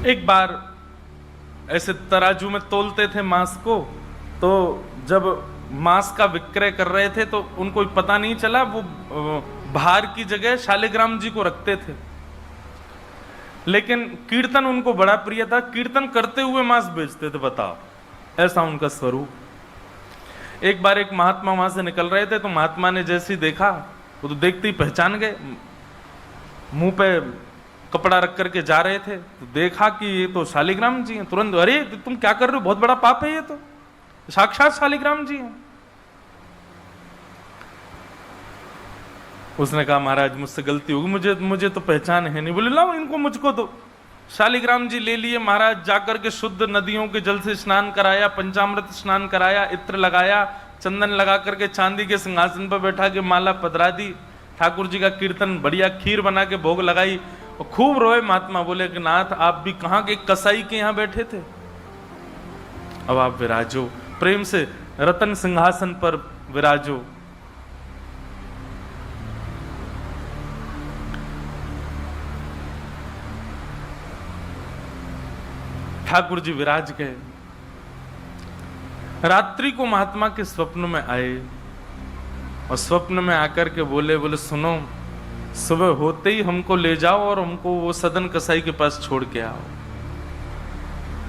एक बार ऐसे तराजू में तोलते थे मांस को, तो जब मांस का विक्रय कर रहे थे तो उनको पता नहीं चला, वो भार की जगह शालिग्राम जी को रखते थे। लेकिन कीर्तन उनको बड़ा प्रिय था, कीर्तन करते हुए मांस बेचते थे। बताओ, ऐसा उनका स्वरूप। एक बार एक महात्मा वहां से निकल रहे थे, तो महात्मा ने जैसे ही देखा, वो तो देखते ही पहचान गए, मुंह पे कपड़ा रख करके जा रहे थे, तो देखा कि ये तो शालिग्राम जी हैं। तुरंत, अरे तुम क्या कर रहे हो, बहुत बड़ा पाप है, ये तो साक्षात शालिग्राम जी हैं। उसने कहा, महाराज मुझसे गलती होगी, मुझे तो पहचान है नहीं। बोले, लाओ इनको मुझको दो। शालिग्राम जी ले लिए महाराज, जाकर के शुद्ध नदियों के जल से स्नान कराया, पंचामृत स्नान कराया, इत्र लगाया, चंदन लगा करके चांदी के सिंहासन पर बैठा के माला पधरा दी, ठाकुर जी का कीर्तन, बढ़िया खीर बना के भोग लगाई, और खूब रोए महात्मा। बोले कि नाथ, आप भी कहाँ के कसाई के यहाँ बैठे थे, अब आप विराजो, प्रेम से रतन सिंहासन पर विराजो। ठाकुर जी विराज गए। रात्रि को महात्मा के स्वप्न में आए, और स्वप्न में आकर के बोले सुनो, सुबह होते ही हमको ले जाओ और हमको वो सदन कसाई के पास छोड़ के आओ।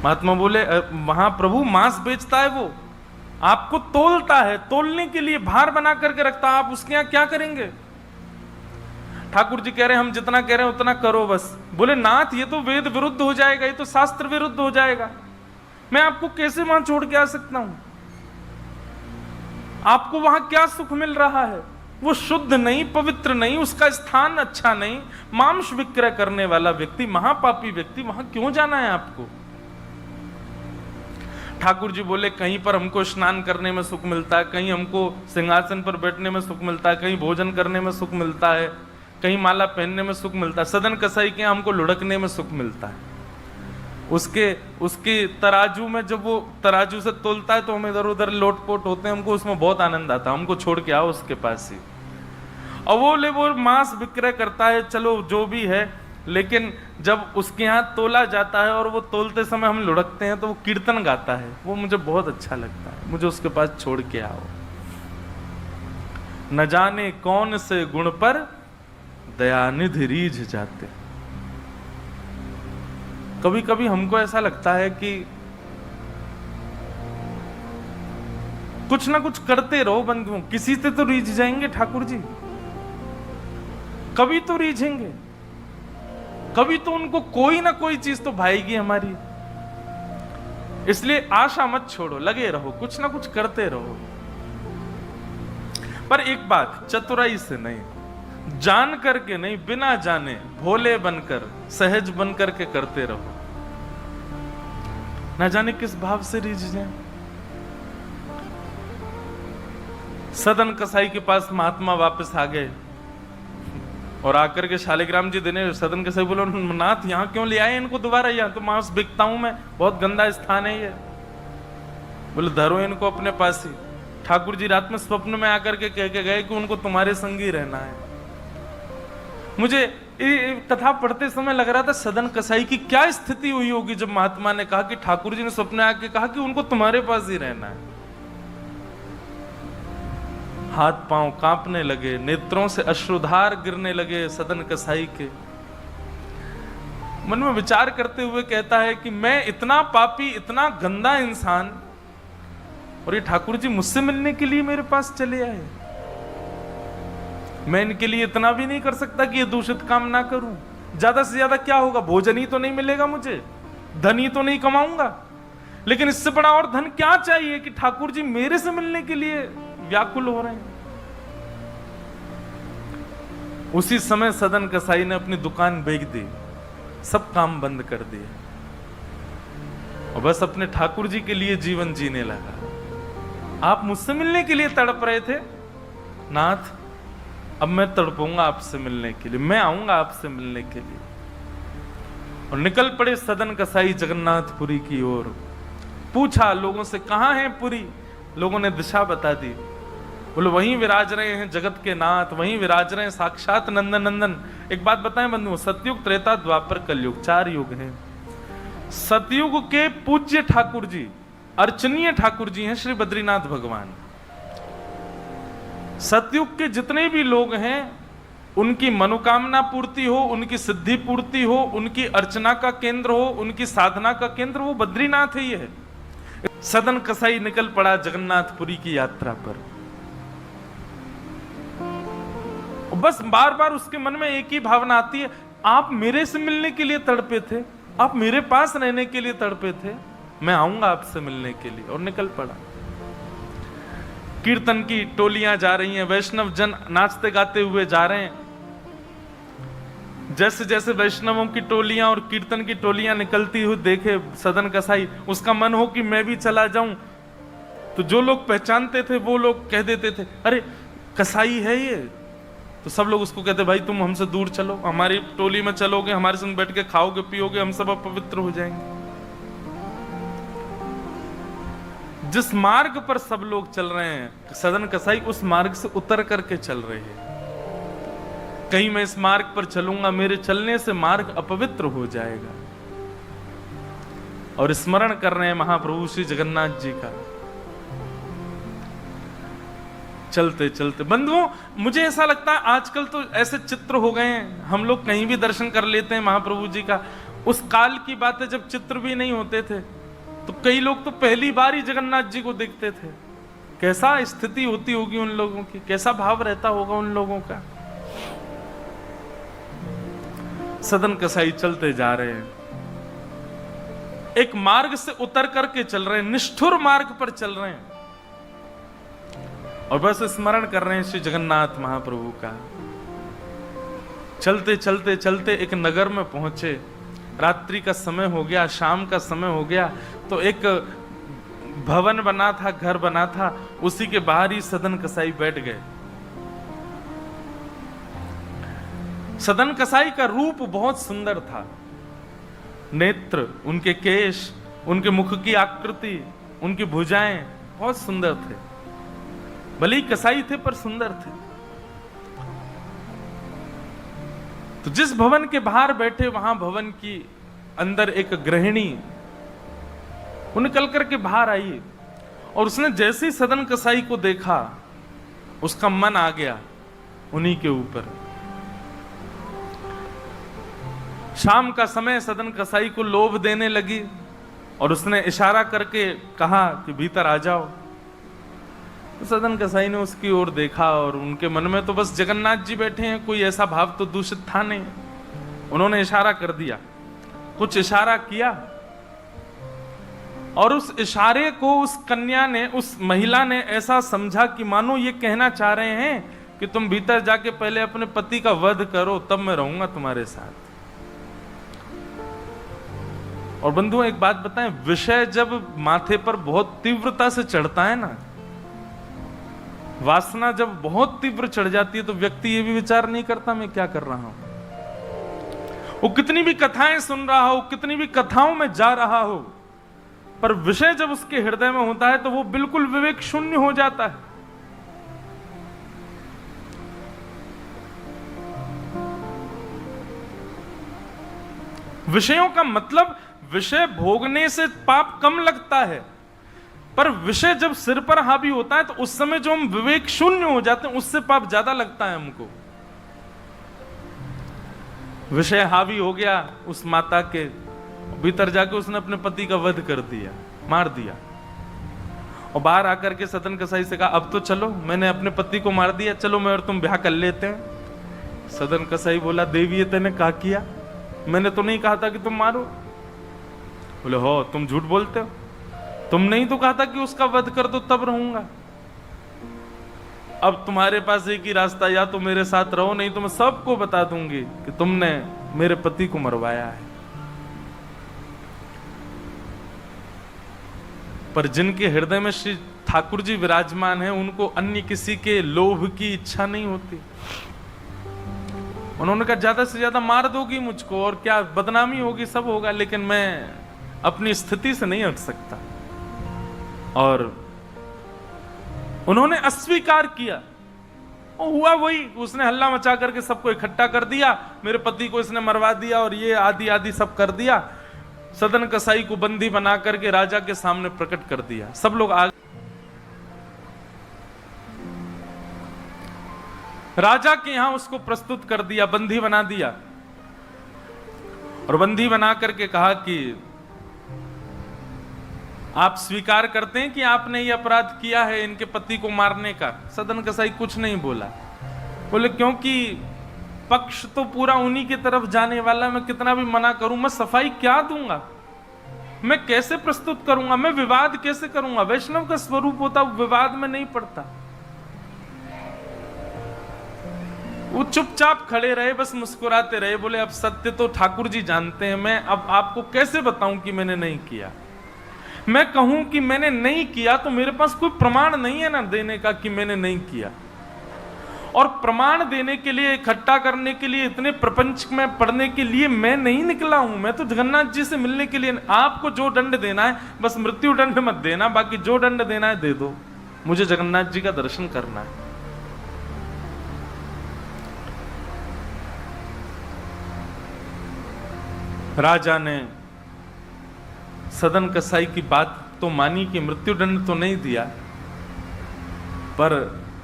महात्मा बोले, वहां प्रभु मांस बेचता है, वो आपको तोलता है, तोलने के लिए भार बना करके रखता है, आप उसके यहां क्या करेंगे? ठाकुर जी कह रहे हैं, हम जितना कह रहे हैं उतना करो बस। बोले, नाथ ये तो वेद विरुद्ध हो जाएगा, ये तो शास्त्र विरुद्ध हो जाएगा, मैं आपको कैसे वहां छोड़ के आ सकता हूं? आपको वहां क्या सुख मिल रहा है? वो शुद्ध नहीं, पवित्र नहीं, उसका स्थान अच्छा नहीं, मांस विक्रय करने वाला व्यक्ति, महापापी व्यक्ति, वहां क्यों जाना है आपको? ठाकुर जी बोले, कहीं पर हमको स्नान करने में सुख मिलता है, कहीं हमको सिंहासन पर बैठने में सुख मिलता है, कहीं भोजन करने में सुख मिलता है, कहीं माला पहनने में सुख मिलता है, सदन कसाई के हमको लुढ़कने में सुख मिलता है। उसके तराजू में जब वो तराजू से तोलता है तो हम इधर उधर लोटपोट होते हैं, हमको उसमें बहुत आनंद आता है, हमको छोड़ के आओ उसके पास ही। और वो मांस विक्रय करता है, चलो जो भी है, लेकिन जब उसके यहाँ तोला जाता है और वो तोलते समय हम लुढ़कते हैं तो वो कीर्तन गाता है, वो मुझे बहुत अच्छा लगता है, मुझे उसके पास छोड़ के आओ। न जाने कौन से गुण पर दयानिधि रीझ जाते। कभी कभी हमको ऐसा लगता है कि कुछ ना कुछ करते रहो बंधुओं, किसी से तो रीझ जाएंगे ठाकुर जी, कभी तो रीझेंगे, कभी तो उनको कोई ना कोई चीज तो भाएगी हमारी। इसलिए आशा मत छोड़ो, लगे रहो, कुछ ना कुछ करते रहो। पर एक बात, चतुराई से नहीं, जान करके नहीं, बिना जाने भोले बनकर, सहज बनकर के करते रहो, ना जाने किस भाव से रीझ जाए। सदन कसाई के पास महात्मा वापस आ गए और आकर के शालिग्राम जी देने, सदन कसाई बोलो, नाथ यहां क्यों ले आए इनको दोबारा, यहां तो मांस बिकता हूं मैं, बहुत गंदा स्थान है ये। बोले, धरो इनको अपने पास ही। ठाकुर जी रात में स्वप्न में आकर के कह के गए कि उनको तुम्हारे संग ही रहना है। मुझे कथा पढ़ते समय लग रहा था, सदन कसाई की क्या स्थिति हुई होगी जब महात्मा ने कहा कि ठाकुर जी ने स्वप्न आके कहा कि उनको तुम्हारे पास ही रहना है। हाथ पांव कांपने लगे, नेत्रों से अश्रुधार गिरने लगे सदन कसाई के। मन में विचार करते हुए कहता है कि मैं इतना पापी, इतना गंदा इंसान, और ये ठाकुर जी मुझसे मिलने के लिए मेरे पास चले आए। मैं इनके लिए इतना भी नहीं कर सकता कि ये दूषित काम ना करूं। ज्यादा से ज्यादा क्या होगा, भोजन ही तो नहीं मिलेगा मुझे, धन ही तो नहीं कमाऊंगा, लेकिन इससे बड़ा और धन क्या चाहिए कि ठाकुर जी मेरे से मिलने के लिए व्याकुल हो रहे हैं। उसी समय सदन कसाई ने अपनी दुकान बेच दी, सब काम बंद कर दिए और बस अपने ठाकुर जी के लिए जीवन जीने लगा। आप मुझसे मिलने के लिए तड़प रहे थे, नाथ अब मैं तड़पूंगा आपसे मिलने के लिए, मैं आऊंगा आपसे मिलने के लिए। और निकल पड़े सदन कसाई जगन्नाथपुरी की ओर। पूछा लोगों से, कहां है पुरी? लोगों ने दिशा बता दी। बोले, वहीं विराज रहे हैं जगत के नाथ, वहीं विराज रहे हैं साक्षात नंदन नंदन। एक बात बताएं बंधुओं, सतयुग, त्रेता, द्वापर, कलयुग, 4 युग हैं। सतयुग के पूज्य ठाकुर जी, अर्चनीय ठाकुर जी हैं श्री बद्रीनाथ भगवान। सतयुग के जितने भी लोग हैं उनकी मनोकामना पूर्ति हो, उनकी सिद्धि पूर्ति हो, उनकी अर्चना का केंद्र हो, उनकी साधना का केंद्र वो बद्रीनाथ ही है। सदन कसाई निकल पड़ा जगन्नाथपुरी की यात्रा पर। बस बार बार उसके मन में एक ही भावना आती है, आप मेरे से मिलने के लिए तड़पे थे, आप मेरे पास रहने के लिए तड़पे थे, मैं आऊंगा आपसे मिलने के लिए। और निकल पड़ा। कीर्तन की टोलियां जा रही हैं, वैष्णव जन नाचते गाते हुए जा रहे हैं। जैसे जैसे वैष्णवों की टोलियां और कीर्तन की टोलियां निकलती हुई देखे सदन कसाई, उसका मन हो कि मैं भी चला जाऊं। तो जो लोग पहचानते थे वो लोग कह देते थे, अरे कसाई है ये। तो सब लोग उसको कहते, भाई तुम हमसे दूर चलो, हमारी टोली में चलोगे, हमारे संग बैठ के खाओगे पियोगे, हम सब अपवित्र हो जाएंगे। जिस मार्ग पर सब लोग चल रहे हैं, सदन कसाई उस मार्ग से उतर करके चल रहे हैं। कहीं मैं इस मार्ग पर चलूंगा, मेरे चलने से मार्ग अपवित्र हो जाएगा। और स्मरण कर रहे हैं महाप्रभु श्री जगन्नाथ जी का। चलते चलते बंधुओं, मुझे ऐसा लगता है आजकल तो ऐसे चित्र हो गए हैं, हम लोग कहीं भी दर्शन कर लेते हैं महाप्रभु जी का। उस काल की बात है जब चित्र भी नहीं होते थे, तो कई लोग तो पहली बार ही जगन्नाथ जी को देखते थे। कैसा स्थिति होती होगी उन लोगों की, कैसा भाव रहता होगा उन लोगों का। सदन कसाई चलते जा रहे हैं, एक मार्ग से उतर करके चल रहे हैं, निष्ठुर मार्ग पर चल रहे हैं, और बस स्मरण कर रहे हैं श्री जगन्नाथ महाप्रभु का। चलते चलते चलते एक नगर में पहुंचे। रात्रि का समय हो गया, शाम का समय हो गया। तो एक भवन बना था, घर बना था, उसी के बाहर ही सदन कसाई बैठ गए। सदन कसाई का रूप बहुत सुंदर था। नेत्र, उनके केश, उनके मुख की आकृति, उनकी भुजाएं बहुत सुंदर थे। भले ही कसाई थे पर सुंदर थे। तो जिस भवन के बाहर बैठे, वहां भवन की अंदर एक गृहिणी वो निकल करके बाहर आई, और उसने जैसे ही सदन कसाई को देखा, उसका मन आ गया उन्हीं के ऊपर। शाम का समय, सदन कसाई को लोभ देने लगी, और उसने इशारा करके कहा कि भीतर आ जाओ। तो सदन कसाई ने उसकी ओर देखा, और उनके मन में तो बस जगन्नाथ जी बैठे हैं, कोई ऐसा भाव तो दूषित था नहीं। उन्होंने इशारा कर दिया, कुछ इशारा किया, और उस इशारे को उस कन्या ने, उस महिला ने ऐसा समझा कि मानो ये कहना चाह रहे हैं कि तुम भीतर जाके पहले अपने पति का वध करो, तब मैं रहूंगा तुम्हारे साथ। और बंधुओं एक बात बताएं, विषय जब माथे पर बहुत तीव्रता से चढ़ता है ना, वासना जब बहुत तीव्र चढ़ जाती है, तो व्यक्ति ये भी विचार नहीं करता मैं क्या कर रहा हूं। वो कितनी भी कथाएं सुन रहा हो, कितनी भी कथाओं में जा रहा हो, पर विषय जब उसके हृदय में होता है तो वो बिल्कुल विवेक शून्य हो जाता है। विषयों का मतलब, विषय भोगने से पाप कम लगता है, पर विषय जब सिर पर हावी होता है तो उस समय जो हम विवेक शून्य हो जाते हैं, उससे पाप ज्यादा लगता है हमको। विषय हावी हो गया उस माता के, भीतर जाके उसने अपने पति का वध कर दिया, मार दिया। और बाहर आकर के सदन कसाई से कहा, अब तो चलो, मैंने अपने पति को मार दिया, चलो मैं और तुम ब्याह कर लेते हैं। सदन कसाई बोला, देवी ये तेने क्या किया? मैंने तो नहीं कहा था कि तुम मारो। बोले, हो तुम झूठ बोलते हो, तुम नहीं तो कहा था कि उसका वध कर दो तब रहूंगा। अब तुम्हारे पास एक ही रास्ता, या तो मेरे साथ रहो, नहीं तो मैं सबको बता दूंगी कि तुमने मेरे पति को मरवाया है। पर जिनके हृदय में श्री ठाकुर जी विराजमान है, उनको अन्य किसी के लोभ की इच्छा नहीं होती। उन्होंने कहा, ज्यादा से ज्यादा मार दोगी मुझको और क्या, बदनामी होगी, सब होगा, लेकिन मैं अपनी स्थिति से नहीं हट सकता। और उन्होंने अस्वीकार किया। और हुआ वही, उसने हल्ला मचा करके सबको इकट्ठा कर दिया, मेरे पति को इसने मरवा दिया और ये आदि आदि सब कर दिया। सदन कसाई को बंदी बना करके राजा के सामने प्रकट कर दिया। सब लोग आ राजा के यहां उसको प्रस्तुत कर दिया, बंदी बना दिया और बंदी बना करके कहा कि आप स्वीकार करते हैं कि आपने ये अपराध किया है इनके पति को मारने का? सदन कसाई कुछ नहीं बोला। बोले क्योंकि पक्ष तो पूरा उन्हीं की तरफ जाने वाला, मैं कितना भी मना करूं, मैं सफाई क्या दूंगा, मैं कैसे प्रस्तुत करूंगा, मैं विवाद कैसे करूंगा? वैष्णव का स्वरूप होता विवाद में नहीं पड़ता। वो चुपचाप खड़े रहे, बस मुस्कुराते रहे। बोले अब सत्य तो ठाकुर जी जानते हैं, मैं अब आपको कैसे बताऊं कि मैंने नहीं किया। मैं कहूं कि मैंने नहीं किया तो मेरे पास कोई प्रमाण नहीं है ना देने का कि मैंने नहीं किया। और प्रमाण देने के लिए, इकट्ठा करने के लिए, इतने प्रपंच में पढ़ने के लिए मैं नहीं निकला हूं। मैं तो जगन्नाथ जी से मिलने के लिए। आपको जो दंड देना है बस मृत्यु दंड मत देना, बाकी जो दंड देना है दे दो, मुझे जगन्नाथ जी का दर्शन करना है। राजा ने सदन कसाई की बात तो मानी कि मृत्युदंड तो नहीं दिया, पर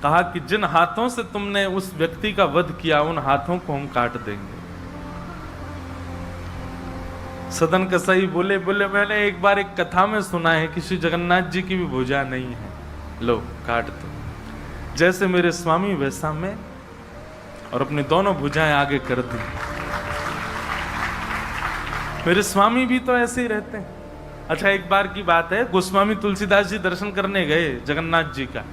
कहा कि जिन हाथों से तुमने उस व्यक्ति का वध किया उन हाथों को हम काट देंगे। सदन कसाई बोले मैंने एक बार एक कथा में सुना है कि श्री जगन्नाथ जी की भी भुजा नहीं है, लो काट दो। जैसे मेरे स्वामी वैसा मैं, और अपनी दोनों भुजाएं आगे कर दी। मेरे स्वामी भी तो ऐसे ही रहते हैं। अच्छा, एक बार की बात है, गोस्वामी तुलसीदास जी दर्शन करने गए जगन्नाथ जी का,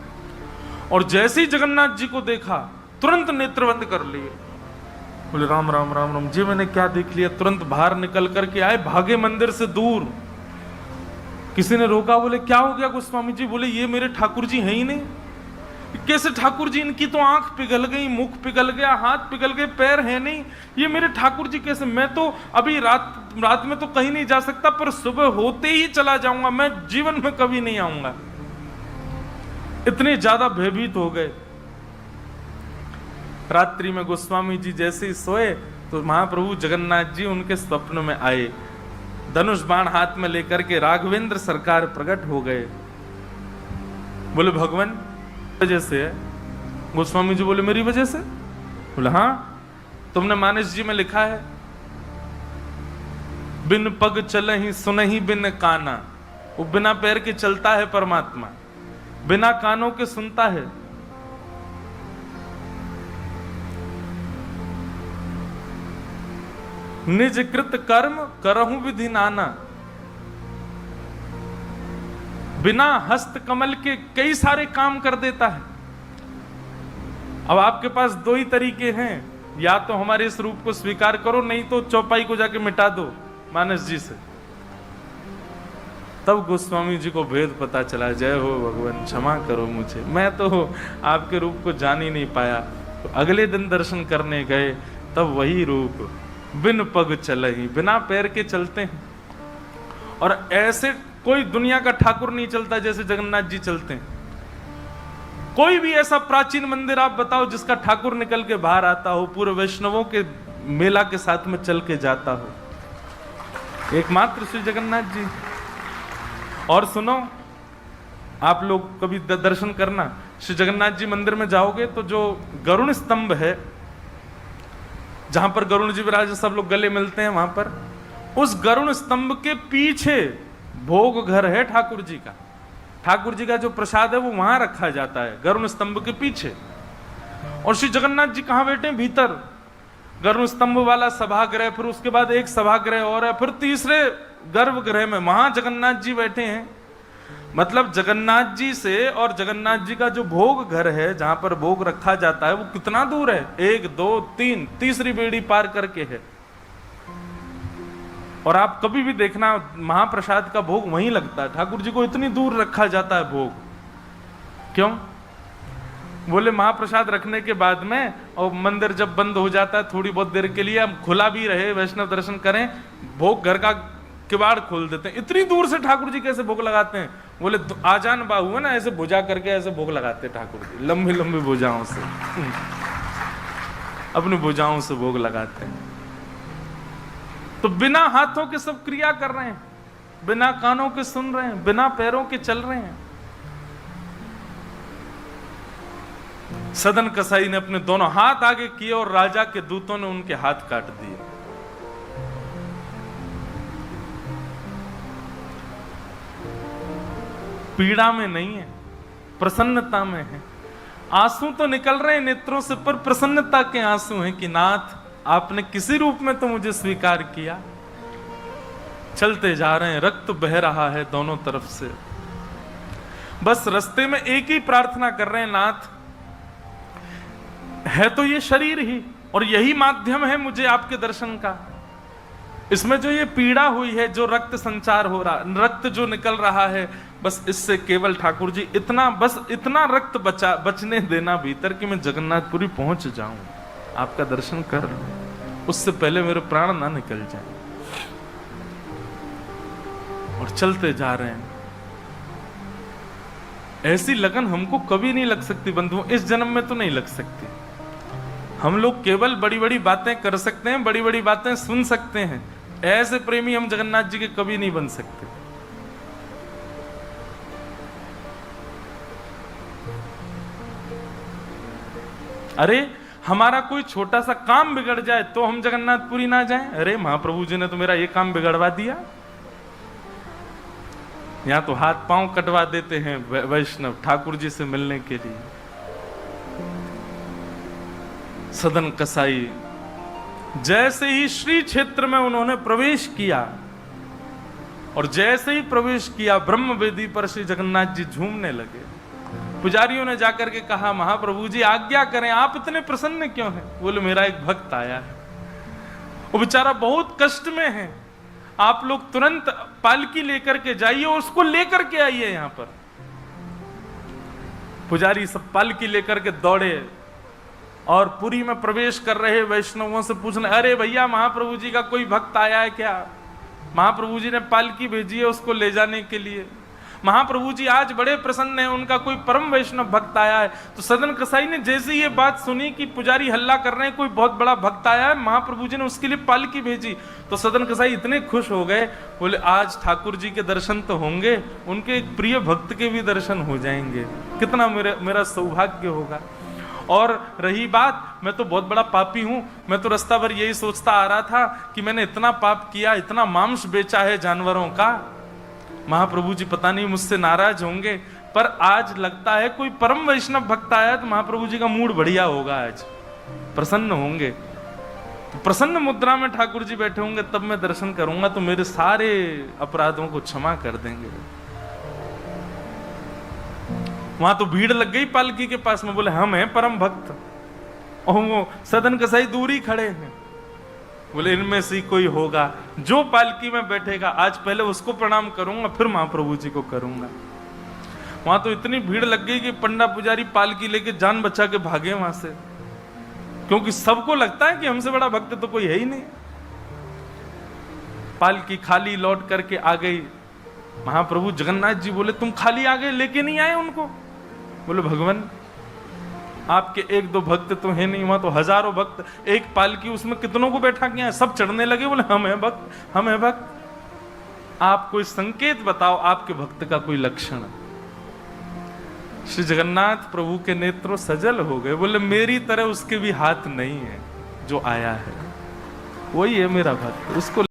और जैसे ही जगन्नाथ जी को देखा तुरंत नेत्र बंद कर लिए। बोले राम राम राम राम जी, मैंने क्या देख लिया? तुरंत बाहर निकल करके आए, भागे मंदिर से दूर। किसी ने रोका, बोले क्या हो गया गोस्वामी जी? बोले ये मेरे ठाकुर जी हैं ही नहीं। कैसे ठाकुर जी? इनकी तो आंख पिघल गई, मुख पिघल गया, हाथ पिघल गए, पैर है नहीं, ये मेरे ठाकुर जी कैसे? मैं तो अभी रात में तो कहीं नहीं जा सकता, पर सुबह होते ही चला जाऊंगा, मैं जीवन में कभी नहीं आऊंगा। इतने ज्यादा भयभीत हो गए। रात्रि में गोस्वामी जी जैसे ही सोए तो महाप्रभु जगन्नाथ जी उनके स्वप्न में आए, धनुष बाण हाथ में लेकर के राघवेंद्र सरकार प्रकट हो गए। बोले भगवान वजह से है? गोस्वामी जी बोले मेरी वजह से? बोले हाँ, तुमने मानस जी में लिखा है बिन पग चलहि सुनहि बिन काना। वो बिना पैर के चलता है परमात्मा, बिना कानों के सुनता है। निज कृत कर्म करहु विधि नाना। बिना हस्त कमल के कई सारे काम कर देता है। अब आपके पास दो ही तरीके हैं, या तो हमारे इस रूप को स्वीकार करो, नहीं तो चौपाई को जाके मिटा दो मानस जी से। तब गोस्वामी जी को भेद पता चला। जय हो भगवान, क्षमा करो मुझे, मैं तो आपके रूप को जान ही नहीं पाया। तो अगले दिन दर्शन करने गए, तब वही रूप बिन पग चलहि, बिना पैर के चलते हैं। और ऐसे कोई दुनिया का ठाकुर नहीं चलता जैसे जगन्नाथ जी चलते हैं। कोई भी ऐसा प्राचीन मंदिर आप बताओ जिसका ठाकुर निकल के बाहर आता हो, पूरे वैष्णवों के मेला के साथ में चल के जाता हो, एकमात्र श्री जगन्नाथ जी। और सुनो, आप लोग कभी दर्शन करना, श्री जगन्नाथ जी मंदिर में जाओगे तो जो गरुण स्तंभ है, जहां पर गरुण जी विराज सब लोग गले मिलते हैं, वहां पर उस गरुण स्तंभ के पीछे भोग घर है ठाकुर जी का। ठाकुर जी का जो प्रसाद है वो वहां रखा जाता है, गरुण स्तंभ के पीछे। और श्री जगन्नाथ जी कहां बैठे हैं? भीतर गरुण स्तंभ वाला सभागृह, फिर उसके बाद एक सभागृह और है, फिर तीसरे गर्भगृह में वहां जगन्नाथ जी बैठे हैं। मतलब जगन्नाथ जी से और जगन्नाथ जी का जो भोग घर है, जहां पर भोग रखा जाता है, वो कितना दूर है? 1 2 3 तीसरी बेड़ी पार करके है। और आप कभी भी देखना, महाप्रसाद का भोग वहीं लगता है। ठाकुर जी को इतनी दूर रखा जाता है भोग, क्यों? बोले महाप्रसाद रखने के बाद में, और मंदिर जब बंद हो जाता है थोड़ी बहुत देर के लिए, हम खुला भी रहे, वैष्णव दर्शन करें, भोग घर का किवाड़ खोल देते हैं। इतनी दूर से ठाकुर जी कैसे भोग लगाते हैं? बोले आजान बाहु है ना, ऐसे भुजा करके ऐसे भोग लगाते हैं ठाकुर जी, लंबी लंबी भुजाओं से अपनी भुजाओं से भोग लगाते हैं। तो बिना हाथों के सब क्रिया कर रहे हैं, बिना कानों के सुन रहे हैं, बिना पैरों के चल रहे हैं। सदन कसाई ने अपने दोनों हाथ आगे किए और राजा के दूतों ने उनके हाथ काट दिए। पीड़ा में नहीं है, प्रसन्नता में है। आंसू तो निकल रहे हैं नेत्रों से, पर प्रसन्नता के आंसू हैं कि नाथ आपने किसी रूप में तो मुझे स्वीकार किया। चलते जा रहे हैं, रक्त बह रहा है दोनों तरफ से। बस रास्ते में एक ही प्रार्थना कर रहे हैं, नाथ है तो ये शरीर ही, और यही माध्यम है मुझे आपके दर्शन का। इसमें जो ये पीड़ा हुई है, जो रक्त संचार हो रहा, रक्त जो निकल रहा है, बस इससे केवल ठाकुर जी इतना रक्त बचने देना भीतर कि मैं जगन्नाथपुरी पहुंच जाऊं, आपका दर्शन कर लूं, उससे पहले मेरे प्राण ना निकल जाए। और चलते जा रहे हैं। ऐसी लगन हमको कभी नहीं लग सकती बंधुओं, इस जन्म में तो नहीं लग सकती। हम लोग केवल बड़ी बड़ी बातें कर सकते हैं, बड़ी बड़ी बातें सुन सकते हैं, ऐसे प्रेमी हम जगन्नाथ जी के कभी नहीं बन सकते। अरे हमारा कोई छोटा सा काम बिगड़ जाए तो हम जगन्नाथपुरी ना जाएं? अरे महाप्रभु जी ने तो मेरा ये काम बिगड़वा दिया। यहां तो हाथ पांव कटवा देते हैं वैष्णव ठाकुर जी से मिलने के लिए। सदन कसाई जैसे ही श्री क्षेत्र में उन्होंने प्रवेश किया, और जैसे ही प्रवेश किया ब्रह्म वेदी पर श्री जगन्नाथ जी झूमने लगे। पुजारियों ने जाकर के कहा, महाप्रभु जी आज्ञा करें, आप इतने प्रसन्न क्यों हैं? बोले मेरा एक भक्त आया है, वो बेचारा बहुत कष्ट में है, आप लोग तुरंत पालकी लेकर के जाइए, उसको लेकर के आइए यहां पर। पुजारी सब पालकी लेकर के दौड़े और पुरी में प्रवेश कर रहे वैष्णवों से पूछने, अरे भैया महाप्रभु जी का कोई भक्त आया है क्या? महाप्रभु जी ने पालकी भेजी है उसको ले जाने के लिए। महाप्रभु जी आज बड़े प्रसन्न हैं, उनका कोई परम वैष्णव भक्त आया है। तो सदन कसाई ने जैसे ये बात सुनी कि पुजारी हल्ला कर रहे हैं, कोई बहुत बड़ा भक्त आया है, महाप्रभु जी ने उसके लिए पालकी भेजी, तो सदन कसाई इतने खुश हो गए, बोले आज ठाकुर जी के दर्शन तो होंगे, उनके एक प्रिय भक्त के भी दर्शन हो जाएंगे, कितना मेरा सौभाग्य होगा। और रही बात, मैं तो बहुत बड़ा पापी हूं, मैं तो रास्ता भर यही सोचता आ रहा था कि मैंने इतना पाप किया, इतना मांस बेचा है जानवरों का, महाप्रभु जी पता नहीं मुझसे नाराज होंगे। पर आज लगता है कोई परम वैष्णव भक्त आया तो महाप्रभु जी का मूड बढ़िया होगा, आज प्रसन्न होंगे। तो प्रसन्न मुद्रा में ठाकुर जी बैठे होंगे, तब मैं दर्शन करूंगा तो मेरे सारे अपराधों को क्षमा कर देंगे। वहां तो भीड़ लग गई पालकी के पास में, बोले हम हैं परम भक्त, और वो सदन कसाई दूर ही खड़े हैं। बोले इनमें से कोई होगा जो पालकी में बैठेगा, आज पहले उसको प्रणाम करूंगा फिर महाप्रभु जी को करूंगा। वहां तो इतनी भीड़ लग गई कि पंडा पुजारी पालकी लेके जान बचा के भागे वहां से, क्योंकि सबको लगता है कि हमसे बड़ा भक्त तो कोई है ही नहीं। पालकी खाली लौट करके आ गई। महाप्रभु जगन्नाथ जी बोले तुम खाली आ गए, लेके नहीं आए उनको? बोले भगवान आपके एक दो भक्त तो है नहीं, वहां तो हजारों भक्त, एक पालकी उसमें कितनों को बैठा के हैं, सब चढ़ने लगे। बोले हम हैं भक्त, हम हैं भक्त, आप कोई संकेत बताओ, आपके भक्त का कोई लक्षण। श्री जगन्नाथ प्रभु के नेत्रों सजल हो गए, बोले मेरी तरह उसके भी हाथ नहीं है, जो आया है वही है मेरा भक्त, उसको